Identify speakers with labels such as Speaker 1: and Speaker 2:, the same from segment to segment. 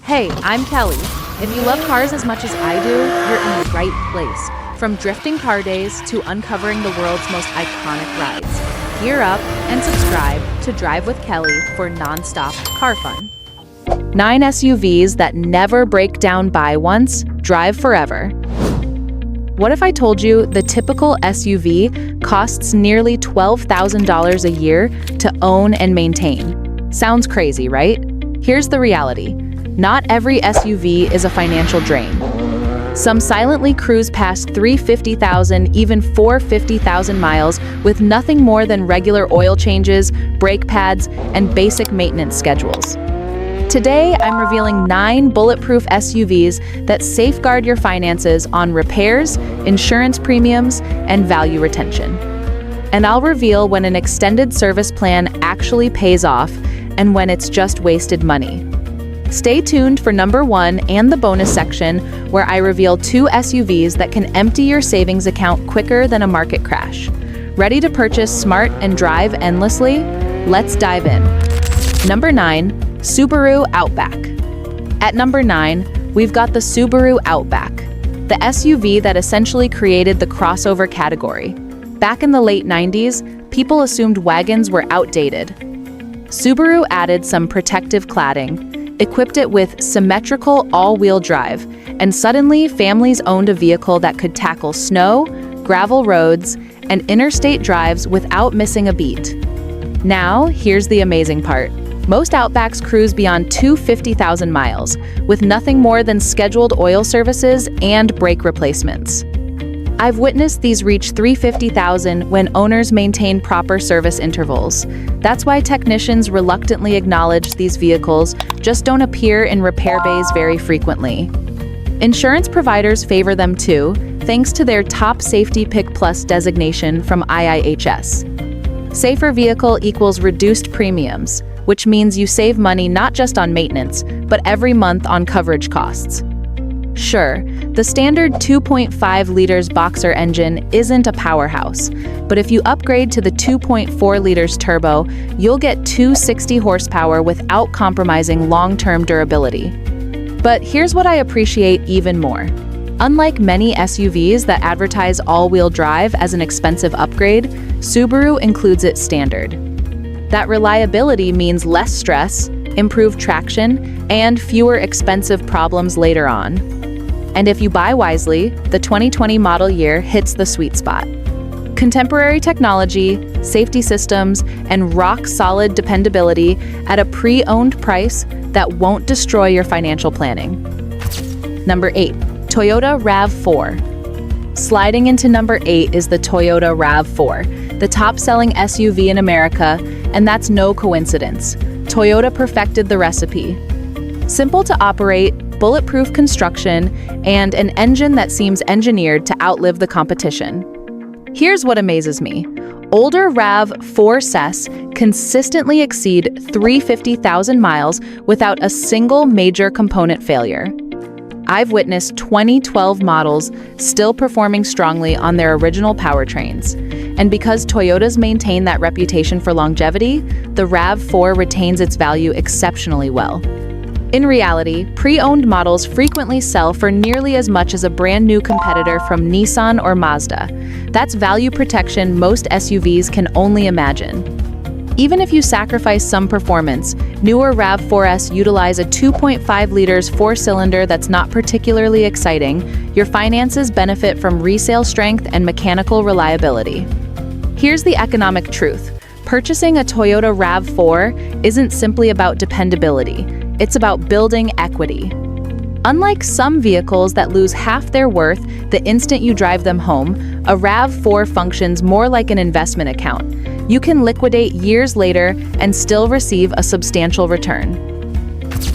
Speaker 1: Hey, I'm Kelly. If you love cars as much as I do, you're in the right place. From drifting car days to uncovering the world's most iconic rides. Gear up and subscribe to Drive with Kelly for non-stop car fun. 9 SUVs that never break down buy once, drive forever. What if I told you the typical SUV costs nearly $12,000 a year to own and maintain? Sounds crazy, right? Here's the reality. Not every SUV is a financial drain. Some silently cruise past 350,000, even 450,000 miles with nothing more than regular oil changes, brake pads, and basic maintenance schedules. Today, I'm revealing 9 bulletproof SUVs that safeguard your finances on repairs, insurance premiums, and value retention. And I'll reveal when an extended service plan actually pays off and when it's just wasted money. Stay tuned for number 1 and the bonus section, where I reveal 2 SUVs that can empty your savings account quicker than a market crash. Ready to purchase smart and drive endlessly? Let's dive in. Number 9, Subaru Outback. At number 9, we've got the Subaru Outback, the SUV that essentially created the crossover category. Back in the late 90s, people assumed wagons were outdated. Subaru added some protective cladding, equipped it with symmetrical all-wheel drive, and suddenly families owned a vehicle that could tackle snow, gravel roads, and interstate drives without missing a beat. Now, here's the amazing part. Most Outbacks cruise beyond 250,000 miles, with nothing more than scheduled oil services and brake replacements. I've witnessed these reach 350,000 when owners maintain proper service intervals. That's why technicians reluctantly acknowledge these vehicles just don't appear in repair bays very frequently. Insurance providers favor them too, thanks to their Top Safety Pick Plus designation from IIHS. Safer vehicle equals reduced premiums, which means you save money not just on maintenance, but every month on coverage costs. Sure, the standard 2.5 liters boxer engine isn't a powerhouse, but if you upgrade to the 2.4 liters turbo, you'll get 260 horsepower without compromising long-term durability. But here's what I appreciate even more. Unlike many SUVs that advertise all-wheel drive as an expensive upgrade, Subaru includes it standard. That reliability means less stress, improved traction, and fewer expensive problems later on. And if you buy wisely, the 2020 model year hits the sweet spot. Contemporary technology, safety systems, and rock-solid dependability at a pre-owned price that won't destroy your financial planning. Number 8, Toyota RAV4. Sliding into number 8 is the Toyota RAV4, the top-selling SUV in America, and that's no coincidence. Toyota perfected the recipe. Simple to operate, bulletproof construction, and an engine that seems engineered to outlive the competition. Here's what amazes me. Older RAV4s consistently exceed 350,000 miles without a single major component failure. I've witnessed 2012 models still performing strongly on their original powertrains. And because Toyotas maintain that reputation for longevity, the RAV4 retains its value exceptionally well. In reality, pre-owned models frequently sell for nearly as much as a brand new competitor from Nissan or Mazda. That's value protection most SUVs can only imagine. Even if you sacrifice some performance, newer RAV4s utilize a 2.5 liters 4-cylinder that's not particularly exciting. Your finances benefit from resale strength and mechanical reliability. Here's the economic truth. Purchasing a Toyota RAV4 isn't simply about dependability. It's about building equity. Unlike some vehicles that lose half their worth the instant you drive them home, a RAV4 functions more like an investment account. You can liquidate years later and still receive a substantial return.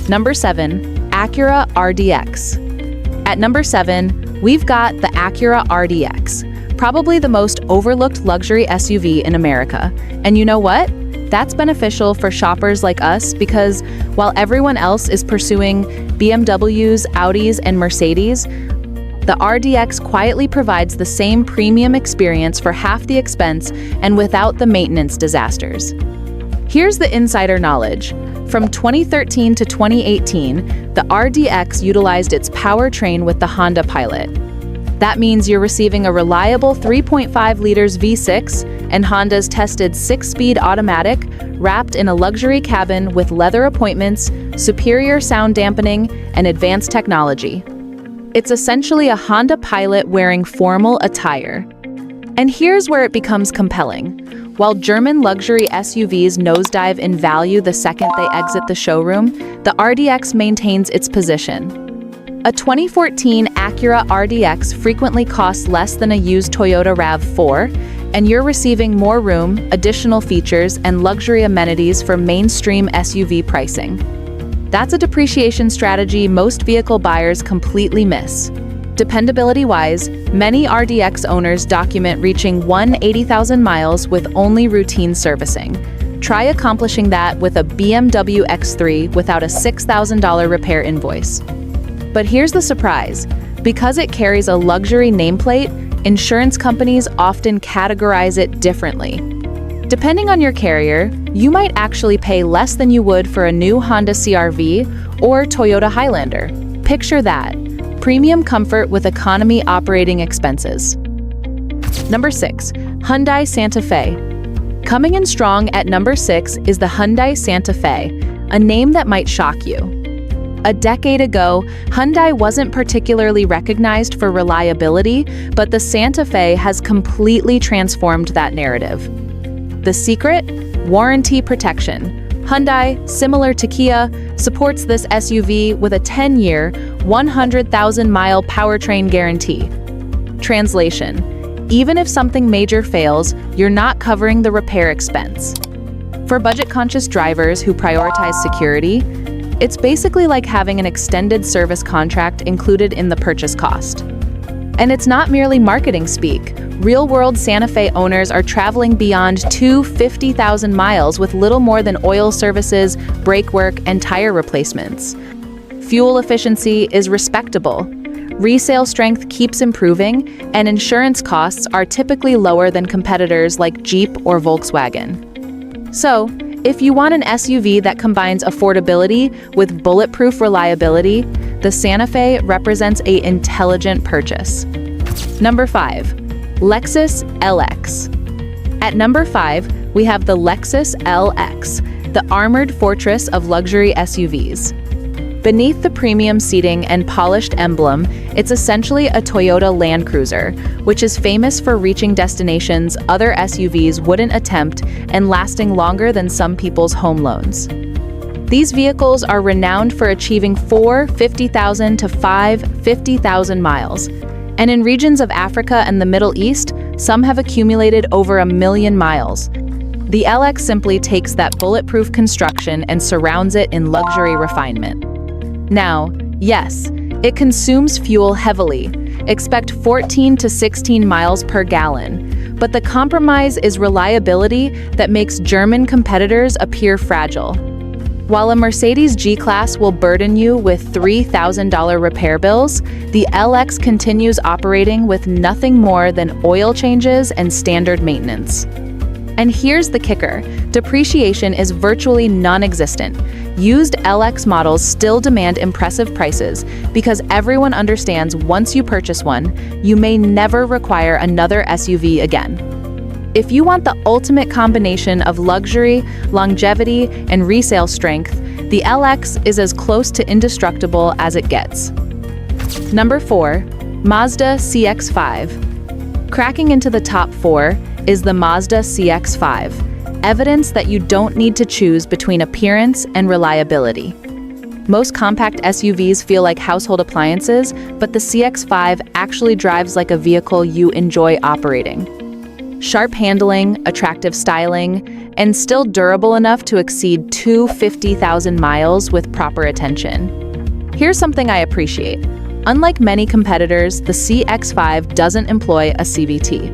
Speaker 1: Number 7, Acura RDX. At number 7, we've got the Acura RDX, probably the most overlooked luxury SUV in America. And you know what? That's beneficial for shoppers like us because while everyone else is pursuing BMWs, Audis, and Mercedes, the RDX quietly provides the same premium experience for half the expense and without the maintenance disasters. Here's the insider knowledge. From 2013 to 2018, the RDX utilized its powertrain with the Honda Pilot. That means you're receiving a reliable 3.5 liters V6 and Honda's tested 6-speed automatic wrapped in a luxury cabin with leather appointments, superior sound dampening, and advanced technology. It's essentially a Honda Pilot wearing formal attire. And here's where it becomes compelling. While German luxury SUVs nosedive in value the second they exit the showroom, the RDX maintains its position. A 2014 Acura RDX frequently costs less than a used Toyota RAV4, and you're receiving more room, additional features, and luxury amenities for mainstream SUV pricing. That's a depreciation strategy most vehicle buyers completely miss. Dependability-wise, many RDX owners document reaching 180,000 miles with only routine servicing. Try accomplishing that with a BMW X3 without a $6,000 repair invoice. But here's the surprise. Because it carries a luxury nameplate, insurance companies often categorize it differently. Depending on your carrier, you might actually pay less than you would for a new Honda CR-V or Toyota Highlander. Picture that. Premium comfort with economy operating expenses. Number 6. Hyundai Santa Fe. Coming in strong at number 6 is the Hyundai Santa Fe, a name that might shock you. A decade ago, Hyundai wasn't particularly recognized for reliability, but the Santa Fe has completely transformed that narrative. The secret? Warranty protection. Hyundai, similar to Kia, supports this SUV with a 10-year, 100,000-mile powertrain guarantee. Translation: even if something major fails, you're not covering the repair expense. For budget-conscious drivers who prioritize security, it's basically like having an extended service contract included in the purchase cost. And it's not merely marketing speak. Real-world Santa Fe owners are traveling beyond 250,000 miles with little more than oil services, brake work, and tire replacements. Fuel efficiency is respectable. Resale strength keeps improving, and insurance costs are typically lower than competitors like Jeep or Volkswagen. So, if you want an SUV that combines affordability with bulletproof reliability, the Santa Fe represents an intelligent purchase. Number 5. Lexus LX. At number 5, we have the Lexus LX, the armored fortress of luxury SUVs. Beneath the premium seating and polished emblem, it's essentially a Toyota Land Cruiser, which is famous for reaching destinations other SUVs wouldn't attempt and lasting longer than some people's home loans. These vehicles are renowned for achieving 450,000 to 550,000 miles. And in regions of Africa and the Middle East, some have accumulated over 1 million miles. The LX simply takes that bulletproof construction and surrounds it in luxury refinement. Now, yes, it consumes fuel heavily. Expect 14 to 16 miles per gallon. But the compromise is reliability that makes German competitors appear fragile. While a Mercedes G-Class will burden you with $3,000 repair bills, the LX continues operating with nothing more than oil changes and standard maintenance. And here's the kicker: depreciation is virtually non-existent. Used LX models still demand impressive prices because everyone understands once you purchase one, you may never require another SUV again. If you want the ultimate combination of luxury, longevity, and resale strength, the LX is as close to indestructible as it gets. Number 4. Mazda CX-5. Cracking into the top 4 is the Mazda CX-5, evidence that you don't need to choose between appearance and reliability. Most compact SUVs feel like household appliances, but the CX-5 actually drives like a vehicle you enjoy operating. Sharp handling, attractive styling, and still durable enough to exceed 250,000 miles with proper attention. Here's something I appreciate. Unlike many competitors, the CX-5 doesn't employ a CVT.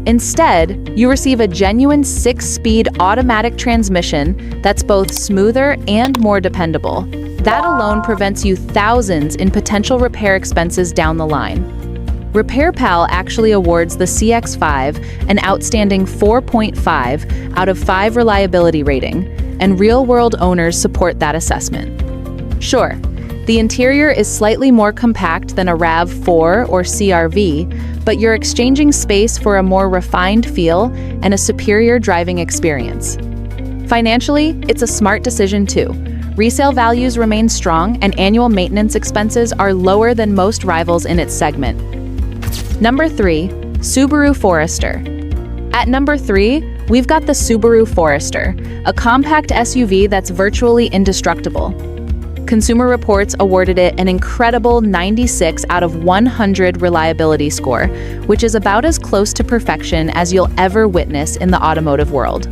Speaker 1: Instead, you receive a genuine 6-speed automatic transmission that's both smoother and more dependable. That alone prevents you thousands in potential repair expenses down the line. RepairPal actually awards the CX-5 an outstanding 4.5 out of 5 reliability rating, and real-world owners support that assessment. Sure, the interior is slightly more compact than a RAV4 or CR-V, but you're exchanging space for a more refined feel and a superior driving experience. Financially, it's a smart decision too. Resale values remain strong and annual maintenance expenses are lower than most rivals in its segment. Number 3. Subaru Forester. At number 3, we've got the Subaru Forester, a compact SUV that's virtually indestructible. Consumer Reports awarded it an incredible 96 out of 100 reliability score, which is about as close to perfection as you'll ever witness in the automotive world.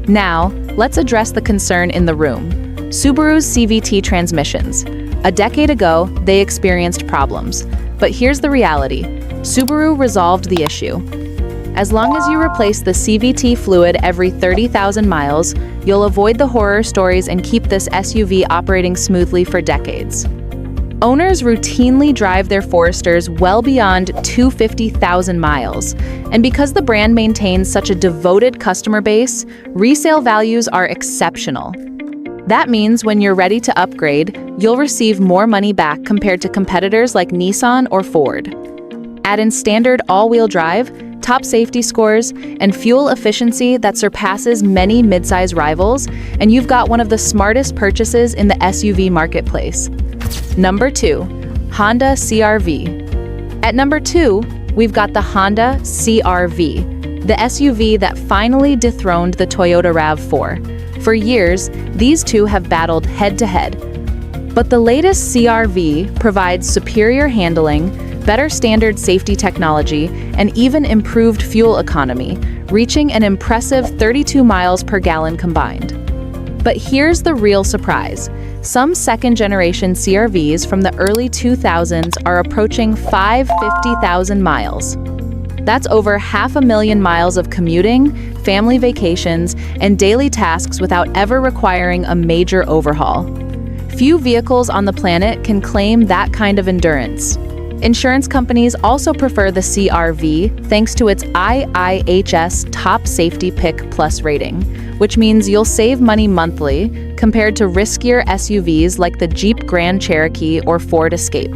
Speaker 1: Now, let's address the concern in the room: Subaru's CVT transmissions. A decade ago, they experienced problems. But here's the reality: Subaru resolved the issue. As long as you replace the CVT fluid every 30,000 miles, you'll avoid the horror stories and keep this SUV operating smoothly for decades. Owners routinely drive their Foresters well beyond 250,000 miles, and because the brand maintains such a devoted customer base, resale values are exceptional. That means when you're ready to upgrade, you'll receive more money back compared to competitors like Nissan or Ford. Add in standard all-wheel drive, top safety scores, and fuel efficiency that surpasses many midsize rivals, and you've got one of the smartest purchases in the SUV marketplace. Number 2. Honda CR-V. At number 2, we've got the Honda CR-V, the SUV that finally dethroned the Toyota RAV4. For years, these two have battled head-to-head. But the latest CR-V provides superior handling, better standard safety technology, and even improved fuel economy, reaching an impressive 32 miles per gallon combined. But here's the real surprise. Some second-generation CR-Vs from the early 2000s are approaching 550,000 miles. That's over 500,000 miles of commuting, family vacations, and daily tasks without ever requiring a major overhaul. Few vehicles on the planet can claim that kind of endurance. Insurance companies also prefer the CR-V thanks to its IIHS Top Safety Pick Plus rating, which means you'll save money monthly compared to riskier SUVs like the Jeep Grand Cherokee or Ford Escape.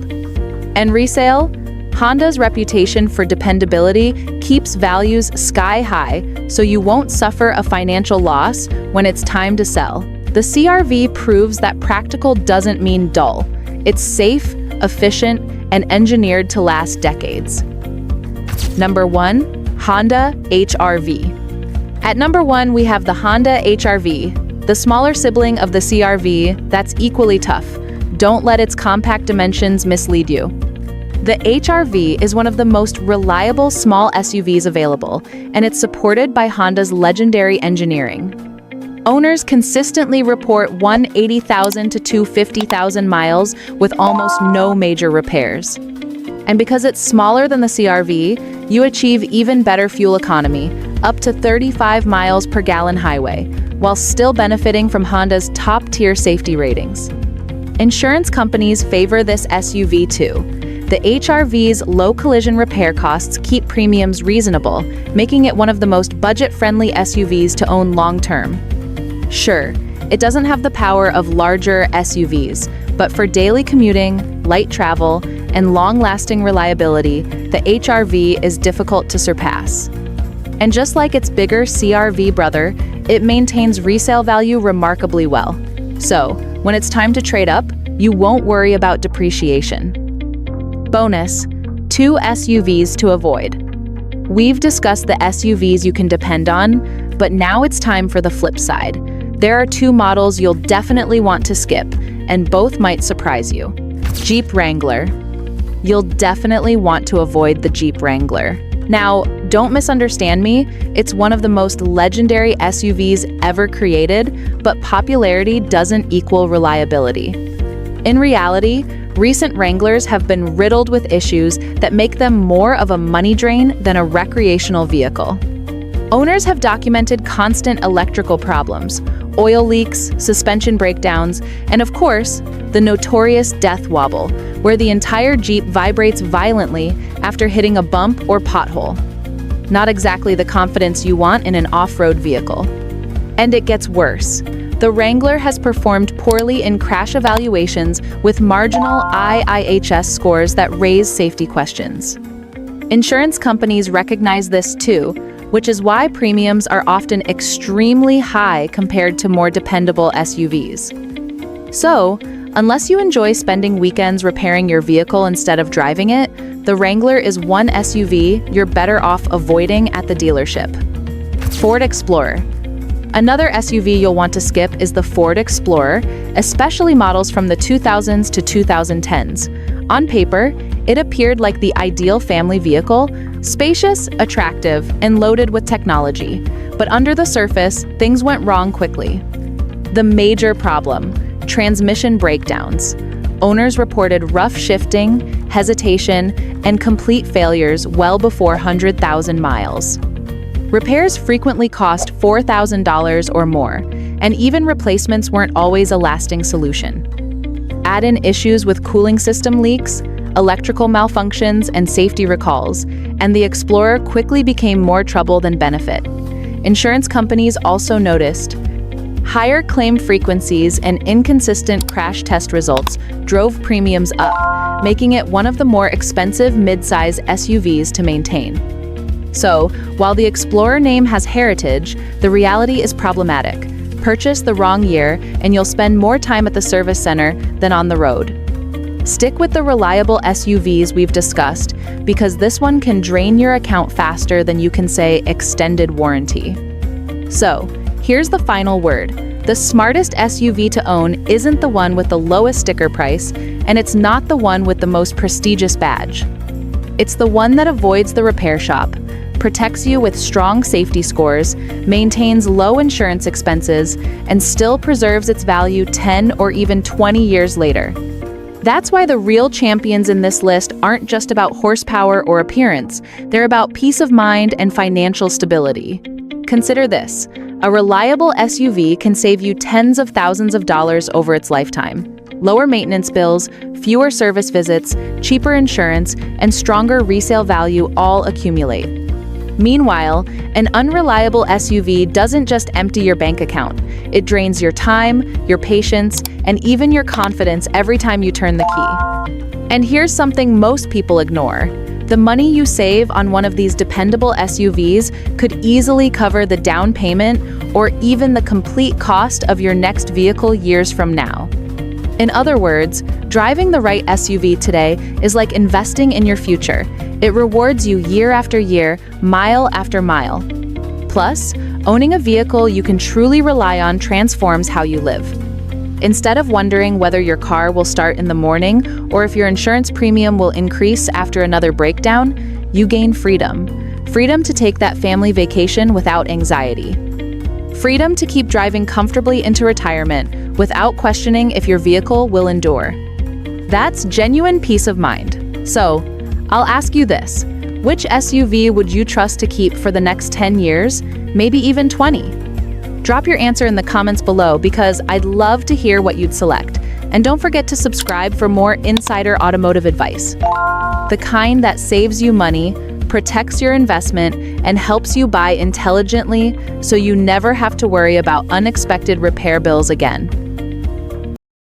Speaker 1: And resale? Honda's reputation for dependability keeps values sky high, so you won't suffer a financial loss when it's time to sell. The CR-V proves that practical doesn't mean dull. It's safe, efficient, and engineered to last decades. Number 1. Honda HR-V. At number 1, we have the Honda HR-V, the smaller sibling of the CR-V that's equally tough. Don't let its compact dimensions mislead you. The HR-V is one of the most reliable small SUVs available, and it's supported by Honda's legendary engineering. Owners consistently report 180,000 to 250,000 miles with almost no major repairs. And because it's smaller than the CR-V, you achieve even better fuel economy, up to 35 miles per gallon highway, while still benefiting from Honda's top-tier safety ratings. Insurance companies favor this SUV too. The HR-V's low collision repair costs keep premiums reasonable, making it one of the most budget-friendly SUVs to own long-term. Sure, it doesn't have the power of larger SUVs, but for daily commuting, light travel, and long-lasting reliability, the HR-V is difficult to surpass. And just like its bigger CR-V brother, it maintains resale value remarkably well. So, when it's time to trade up, you won't worry about depreciation. Bonus: 2 SUVs to avoid. We've discussed the SUVs you can depend on, but now it's time for the flip side. There are 2 models you'll definitely want to skip, and both might surprise you. Jeep Wrangler. You'll definitely want to avoid the Jeep Wrangler. Now, don't misunderstand me, it's one of the most legendary SUVs ever created, but popularity doesn't equal reliability. In reality, recent Wranglers have been riddled with issues that make them more of a money drain than a recreational vehicle. Owners have documented constant electrical problems, oil leaks, suspension breakdowns, and of course, the notorious death wobble, where the entire Jeep vibrates violently after hitting a bump or pothole. Not exactly the confidence you want in an off-road vehicle. And it gets worse. The Wrangler has performed poorly in crash evaluations with marginal IIHS scores that raise safety questions. Insurance companies recognize this too, which is why premiums are often extremely high compared to more dependable SUVs. So, unless you enjoy spending weekends repairing your vehicle instead of driving it, the Wrangler is one SUV you're better off avoiding at the dealership. Ford Explorer. Another SUV you'll want to skip is the Ford Explorer, especially models from the 2000s to 2010s. On paper, it appeared like the ideal family vehicle, spacious, attractive, and loaded with technology. But under the surface, things went wrong quickly. The major problem: transmission breakdowns. Owners reported rough shifting, hesitation, and complete failures well before 100,000 miles. Repairs frequently cost $4,000 or more, and even replacements weren't always a lasting solution. Add in issues with cooling system leaks, electrical malfunctions, and safety recalls, and the Explorer quickly became more trouble than benefit. Insurance companies also noticed higher claim frequencies and inconsistent crash test results drove premiums up, making it one of the more expensive mid-size SUVs to maintain. So, while the Explorer name has heritage, the reality is problematic. Purchase the wrong year, and you'll spend more time at the service center than on the road. Stick with the reliable SUVs we've discussed, because this one can drain your account faster than you can say extended warranty. So, here's the final word. The smartest SUV to own isn't the one with the lowest sticker price, and it's not the one with the most prestigious badge. It's the one that avoids the repair shop, protects you with strong safety scores, maintains low insurance expenses, and still preserves its value 10 or even 20 years later. That's why the real champions in this list aren't just about horsepower or appearance, they're about peace of mind and financial stability. Consider this: a reliable SUV can save you tens of thousands of dollars over its lifetime. Lower maintenance bills, fewer service visits, cheaper insurance, and stronger resale value all accumulate. Meanwhile, an unreliable SUV doesn't just empty your bank account. It drains your time, your patience, and even your confidence every time you turn the key. And here's something most people ignore. The money you save on one of these dependable SUVs could easily cover the down payment or even the complete cost of your next vehicle years from now. In other words, driving the right SUV today is like investing in your future. It rewards you year after year, mile after mile. Plus, owning a vehicle you can truly rely on transforms how you live. Instead of wondering whether your car will start in the morning or if your insurance premium will increase after another breakdown, you gain freedom. Freedom to take that family vacation without anxiety. Freedom to keep driving comfortably into retirement without questioning if your vehicle will endure. That's genuine peace of mind. So, I'll ask you this: which SUV would you trust to keep for the next 10 years, maybe even 20? Drop your answer in the comments below because I'd love to hear what you'd select. And don't forget to subscribe for more insider automotive advice. The kind that saves you money, protects your investment, and helps you buy intelligently so you never have to worry about unexpected repair bills again.